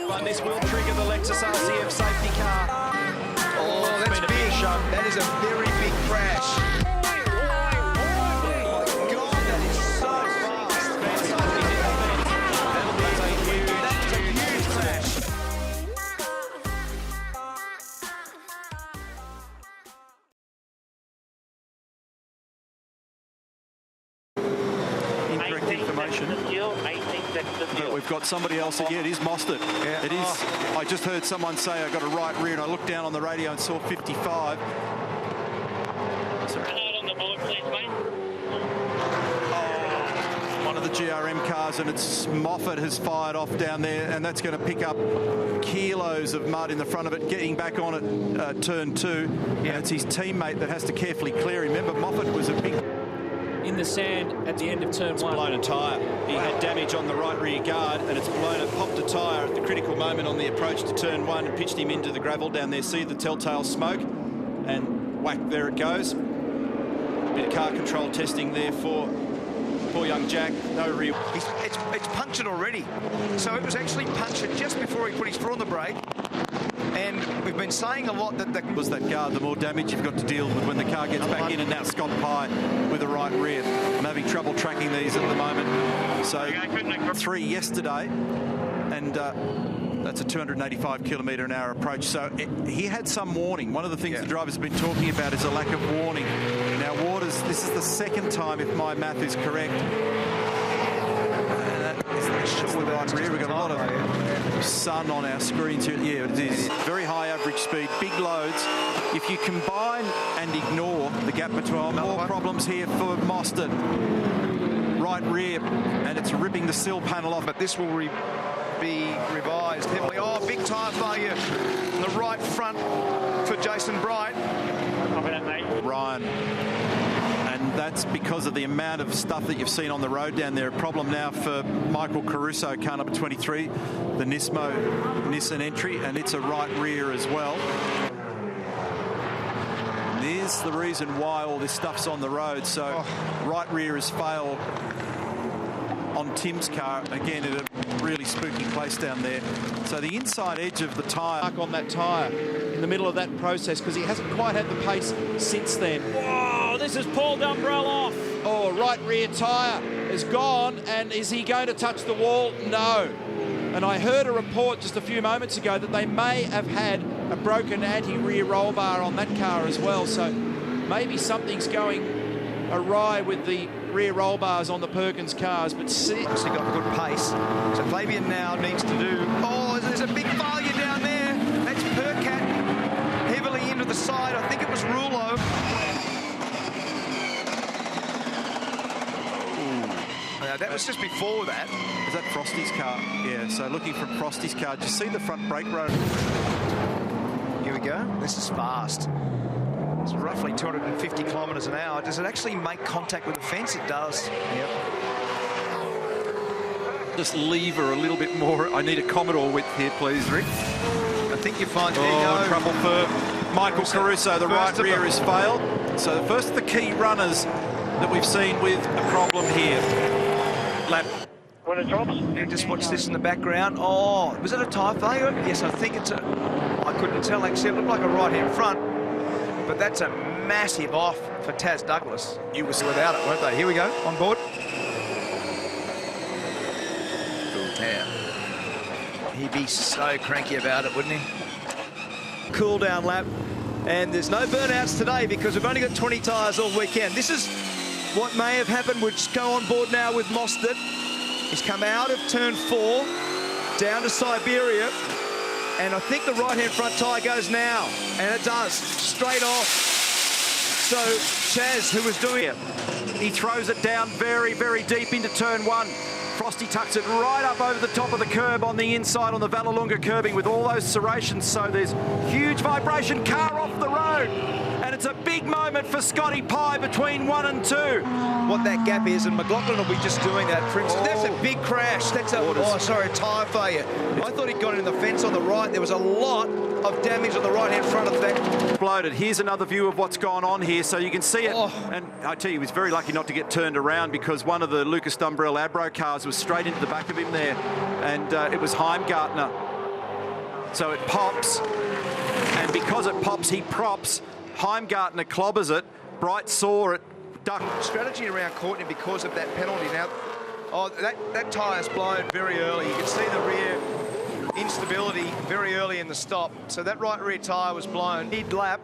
But this will trigger the Lexus RCF safety car. Oh, that's big. That is a very big crash. But we've got somebody else again. It is Mostert. Yeah. It is. I just heard someone say I got a right rear, and I looked down on the radio and saw 55. Sorry. On the board, please, mate. One of the GRM cars, and it's Moffat has fired off down there, and that's going to pick up kilos of mud in the front of it, getting back on it turn 2. And it's his teammate that has to carefully clear. Remember, Moffat was a big... In the sand at the end of turn 1. Blown a tyre. He had damage on the right rear guard, and it's blown it, popped a tyre at the critical moment on the approach to turn 1 and pitched him into the gravel down there. See the telltale smoke, and whack, there it goes. Bit of car control testing there for poor young Jack. No real. It's punctured already. So it was actually punctured just before he put his foot on the brake. And we've been saying a lot that was that guard, the more damage you've got to deal with when the car gets back in. And now Scott Pye with the right rear. I'm having trouble tracking these at the moment. So 3 yesterday, and that's a 285 km/h approach. So he had some warning. One of the things the drivers have been talking about is a lack of warning. Now Waters, this is the second time, if my math is correct. With the right rear, we've got a lot of sun on our screens here. Yeah, it is. Very high average speed, big loads. If you combine and ignore the gap between, more problems here for Mostert. Right rear, and it's ripping the sill panel off. But this will be revised heavily. Oh, big tyre failure in the right front for Jason Bright. Ryan. And that's because of the amount of stuff that you've seen on the road down there. A problem now for Michael Caruso, car number 23, the Nissan entry, and it's a right rear as well. And there's the reason why all this stuff's on the road. So right rear has failed on Tim's car, again at a really spooky place down there. So the inside edge of the tyre on that tyre in the middle of that process, because he hasn't quite had the pace since then. Whoa, this is Paul Dumbrell off. Oh, right rear tyre is gone, and is he going to touch the wall? No. And I heard a report just a few moments ago that they may have had a broken anti-rear roll bar on that car as well. So maybe something's going awry with the rear roll bars on the Perkins cars, but obviously got good pace. So Fabian now needs to do... Oh, there's a big failure down there. That's Percat heavily into the side. I think it was Rulo. Now, that was just before that. Is that Frosty's car? Yeah, so looking from Frosty's car. Just see the front brake road. Here we go. This is fast. It's roughly 250 kilometres an hour. Does it actually make contact with the fence? It does. Yep. Just lever a little bit more. I need a Commodore width here, please, Rick. I think you find there you go. Trouble for Michael Caruso. The right rear has failed. So the first of the key runners that we've seen with a problem here. Lap. When it drops. And just watch this in the background. Oh, was it a tyre failure? Yes, I think it's a... I couldn't tell actually. It looked like a right-hand front. But that's a massive off for Taz Douglas. You were without it, weren't they? Here we go, on board. Yeah. He'd be so cranky about it, wouldn't he? Cool down lap. And there's no burnouts today because we've only got 20 tyres all weekend. This is what may have happened. We'll just go on board now with Mostert. He's come out of turn 4, down to Siberia. And I think the right-hand front tyre goes now. And it does, straight off. So Chaz, who was doing it, he throws it down very, very deep into turn 1. Frosty tucks it right up over the top of the curb on the inside on the Vallelunga curbing with all those serrations. So there's huge vibration, car off the road. And it's a big moment for Scotty Pye between 1 and 2. What that gap is, and McLaughlin will be just doing that. For instance, that's a big crash. That's a, a tyre failure. I thought he'd got in the fence on the right. There was a lot of damage on the right-hand front of that. Exploded. Here's another view of what's gone on here, so you can see it. And I tell you, he was very lucky not to get turned around because one of the Lucas Dumbrell Abro cars was straight into the back of him there, and it was Heimgartner So it pops, and because it pops, he props. Heimgartner clobbers it. Bright saw it, ducked. Strategy around Courtney because of that penalty. Now, that tyre's blown very early. You can see the rear instability very early in the stop. So that right rear tyre was blown. Mid-lap,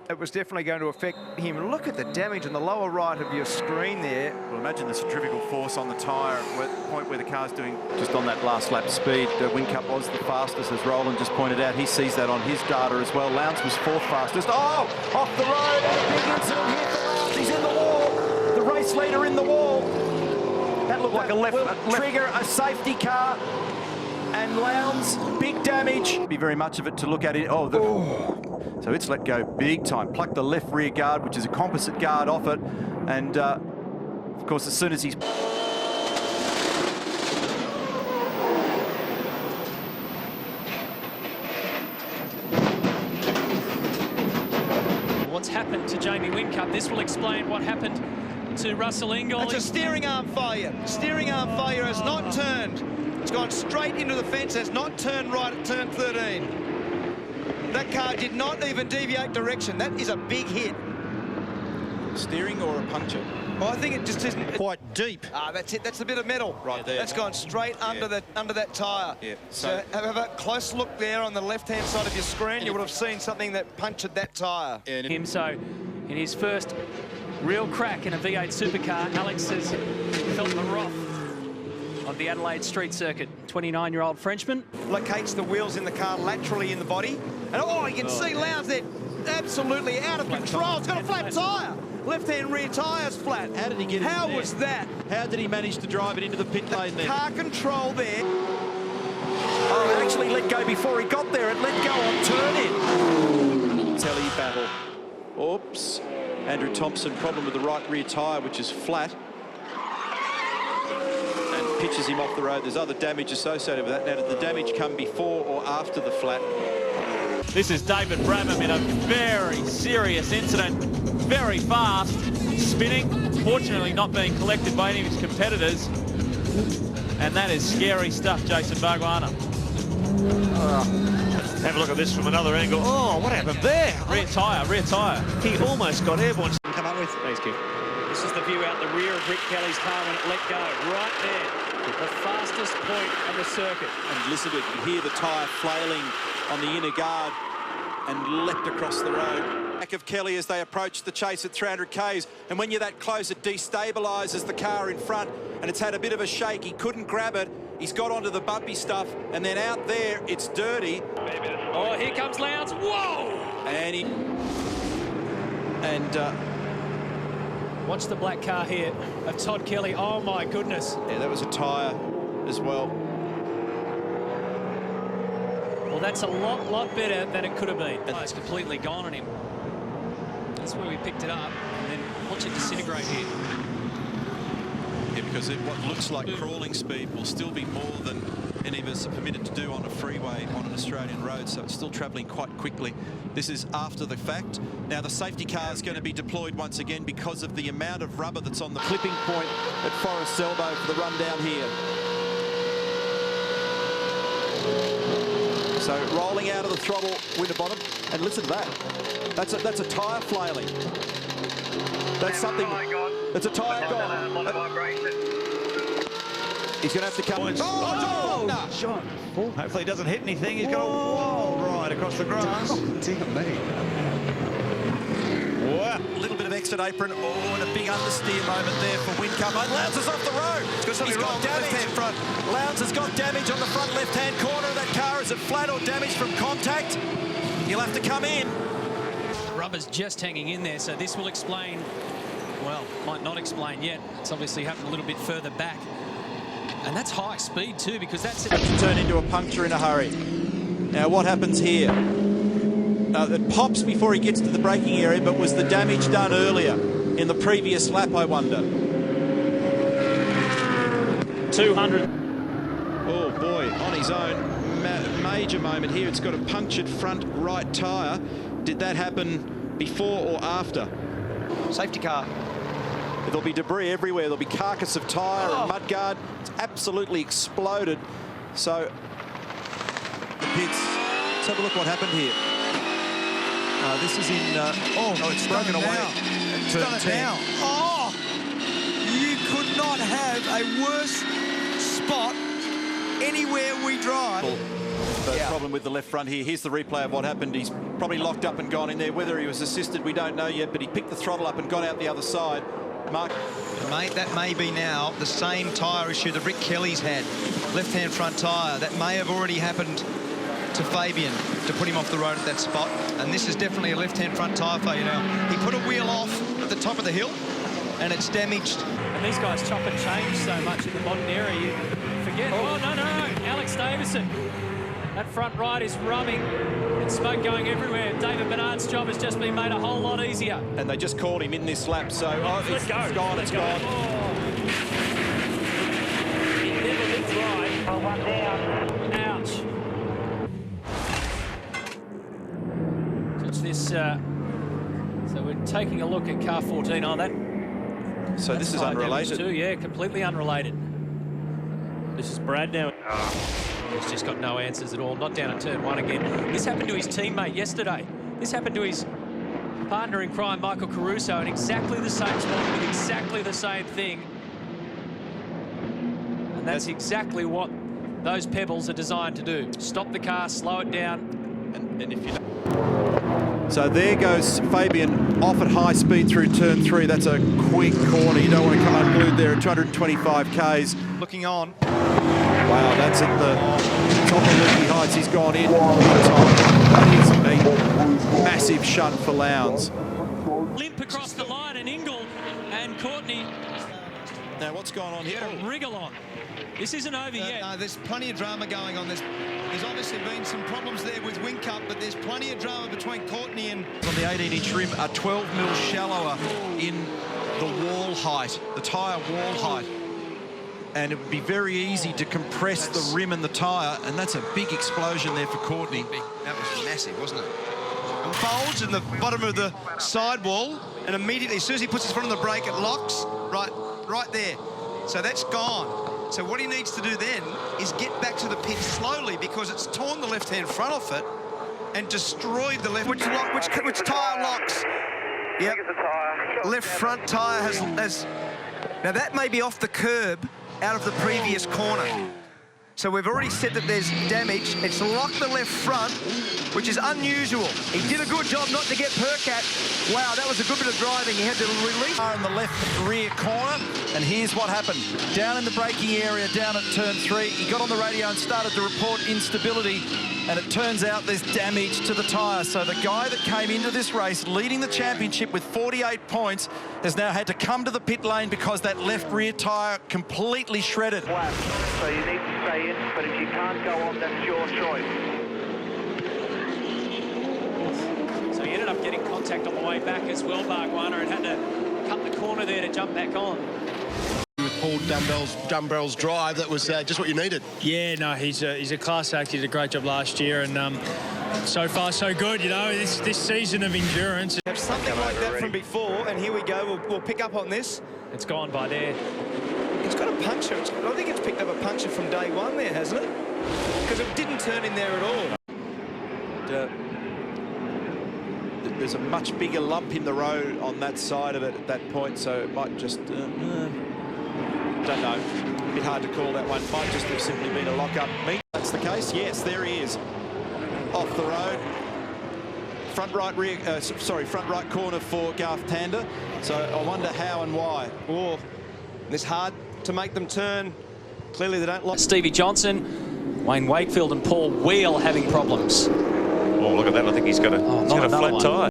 it was definitely going to affect him. Look at the damage on the lower right of your screen there. Well, imagine the centrifugal force on the tyre at the point where the car's doing just on that last lap speed. Whincup was the fastest, as Roland just pointed out. He sees that on his data as well. Lowndes was 4th fastest. Oh, off the road, and a big incident here for Lowndes. He's in the wall. The race leader in the wall. That looked like a left trigger, a safety car. And Lowndes, big damage. Be very much of it to look at it. So it's let go big time. Plucked the left rear guard, which is a composite guard, off it. And of course, as soon as he's... What's happened to Jamie Whincup? This will explain what happened to Russell Ingall. It's a steering arm failure. Steering arm failure has not turned. It's gone straight into the fence, has not turned right at turn 13. That car did not even deviate direction. That is a big hit. Steering or a puncture? Well, I think it just isn't Quite deep. That's it. That's a bit of metal Right there. That's gone straight under that tyre. Yeah. So have a close look there on the left-hand side of your screen. You would have seen something that punctured that tyre. Him, so in his first real crack in a V8 supercar, Alex has felt the wrath of the Adelaide street circuit. 29-year-old Frenchman. Locates the wheels in the car laterally in the body. And you can see Lowndes there absolutely out of control. It's got a flat tyre. Left-hand rear tyre's flat. How did he get it? How was that? How did he manage to drive it into the pit lane there? Car control there. Oh, it actually let go before he got there. It let go on turn-in. Telly battle. Oops. Andrew Thompson, problem with the right rear tyre, which is flat. And pitches him off the road. There's other damage associated with that. Now, did the damage come before or after the flat? This is David Bramham in a very serious incident. Very fast, spinning, fortunately not being collected by any of his competitors. And that is scary stuff, Jason Barguana. Have a look at this from another angle. Oh, what happened there? Rear tyre. He almost got airborne. Come up with. Thanks, Kev. This is the view out the rear of Rick Kelly's car when it let go. Right there, the fastest point of the circuit. And listen to it, you hear the tyre flailing on the inner guard and leapt across the road. Back of Kelly as they approach the chase at 300 Ks, and when you're that close, it destabilises the car in front, and it's had a bit of a shake. He couldn't grab it. He's got onto the bumpy stuff, and then out there, it's dirty. Oh, here comes Lowndes. Whoa! Watch the black car here of Todd Kelly. Oh, my goodness. Yeah, that was a tyre as well. Well, that's a lot better than it could have been. Oh, it's completely gone on him. That's where we picked it up, and then watch it disintegrate here. Yeah, because what looks like crawling speed will still be more than any of us are permitted to do on a freeway on an Australian road, so it's still travelling quite quickly. This is after the fact. Now the safety car is going to be deployed once again because of the amount of rubber that's on the clipping point at Forest's elbow for the run down here. So rolling out of the throttle, Winterbottom, and listen to that. That's a tyre flailing. That's something. Oh my God. That's a tyre gone. He's going to have to come. Shot. Hopefully he doesn't hit anything. He's got a wall right across the grass. Wow. A little bit of exit apron. Oh, and a big understeer moment there for Whincup. And Lowndes is off the road. He's got damage. Front. Lowndes has got damage on the front left-hand corner of that car. Is it flat or damaged from contact? He'll have to come in. Rubber's just hanging in there, so this will explain, well, might not explain yet. It's obviously happened a little bit further back. And that's high speed too, because that's it. To turn into a puncture in a hurry. Now what happens here? It pops before he gets to the braking area, but was the damage done earlier in the previous lap, I wonder? 200. Oh boy, on his own. Major moment here. It's got a punctured front right tyre. Did that happen before or after? Safety car. There'll be debris everywhere. There'll be carcass of tyre and mudguard. It's absolutely exploded. So the pits have a look what happened here. This is in... it's broken away. It's done it now. Oh! You could not have a worse spot anywhere we drive. The problem with the left front here. Here's the replay of what happened. He's probably locked up and gone in there. Whether he was assisted, we don't know yet, but he picked the throttle up and got out the other side. Mark. Mate, that may be now the same tyre issue that Rick Kelly's had. Left-hand front tyre. That may have already happened to Fabian to put him off the road at that spot. And this is definitely a left-hand front tyre failure now. He put a wheel off at the top of the hill and it's damaged. And these guys chop and change so much in the modern era, you forget. Oh, no. Alex Davison. That front right is rubbing and smoke going everywhere. David Bernard's job has just been made a whole lot easier. And they just caught him in this lap, so it's gone. Oh. He never looked right. Oh, one down. Ouch. Touch this. So we're taking a look at car 14 on that. So this is unrelated. Too, yeah, completely unrelated. This is Brad now. He's just got no answers at all. Not down at turn 1 again. This happened to his teammate yesterday. This happened to his partner in crime, Michael Caruso, in exactly the same spot with exactly the same thing. And that's exactly what those pebbles are designed to do. Stop the car, slow it down. And if you So there goes Fabian off at high speed through turn 3. That's a quick corner. You don't want to come unglued there at 225 Ks. Looking on. Wow, that's at the top of Leaky Heights. He's gone in big time. That is a massive shunt for Lowndes. Limp across the line, and Ingle and Courtney. Now, what's going on here? Wriggle on. This isn't over yet. No, there's plenty of drama going on. There's obviously been some problems there with Whincup, but there's plenty of drama between Courtney and... On the 18-inch rim, are 12 mil shallower in the wall height, the tyre wall height. And it would be very easy to compress the rim and the tyre, and that's a big explosion there for Courtney. That was massive, wasn't it? And bulge in the bottom of the sidewall, and immediately, as soon as he puts his foot on the brake, it locks right there. So that's gone. So what he needs to do then is get back to the pit slowly, because it's torn the left-hand front off it and destroyed the left. Which tyre locks? Yep. Left front tyre has... Now that may be off the curb out of the previous corner. So we've already said that there's damage. It's locked the left front, which is unusual. He did a good job not to get Percat. Wow, that was a good bit of driving. He had to release. In the left rear corner, and here's what happened. Down in the braking area, down at turn 3, he got on the radio and started to report instability, and it turns out there's damage to the tyre. So the guy that came into this race leading the championship with 48 points has now had to come to the pit lane because that left rear tyre completely shredded. Flat, so you need to stay in, but if you can't go on, that's your choice. So he ended up getting contact on the way back as well, Bargwana, and had to cut the corner there to jump back on. With Paul Dumbrell's drive, that was just what you needed. Yeah, no, he's a class act. He did a great job last year, and so far so good. You know, this season of endurance. Have something like that from before, and here we go. We'll pick up on this. It's gone by there. It's got a puncture. I think it's picked up a puncture from day one there, hasn't it? Because it didn't turn in there at all. There's a much bigger lump in the road on that side of it at that point, so it might just... don't know. A bit hard to call that one. Might just have simply been a lock-up. That's the case. Yes, there he is. Off the road. Front right corner for Garth Tander. So I wonder how and why. Oh, it's hard to make them turn. Clearly they don't like... Stevie Johnson, Wayne Wakefield and Paul Wheel having problems. Oh, look at that. I think he's got a flat tyre.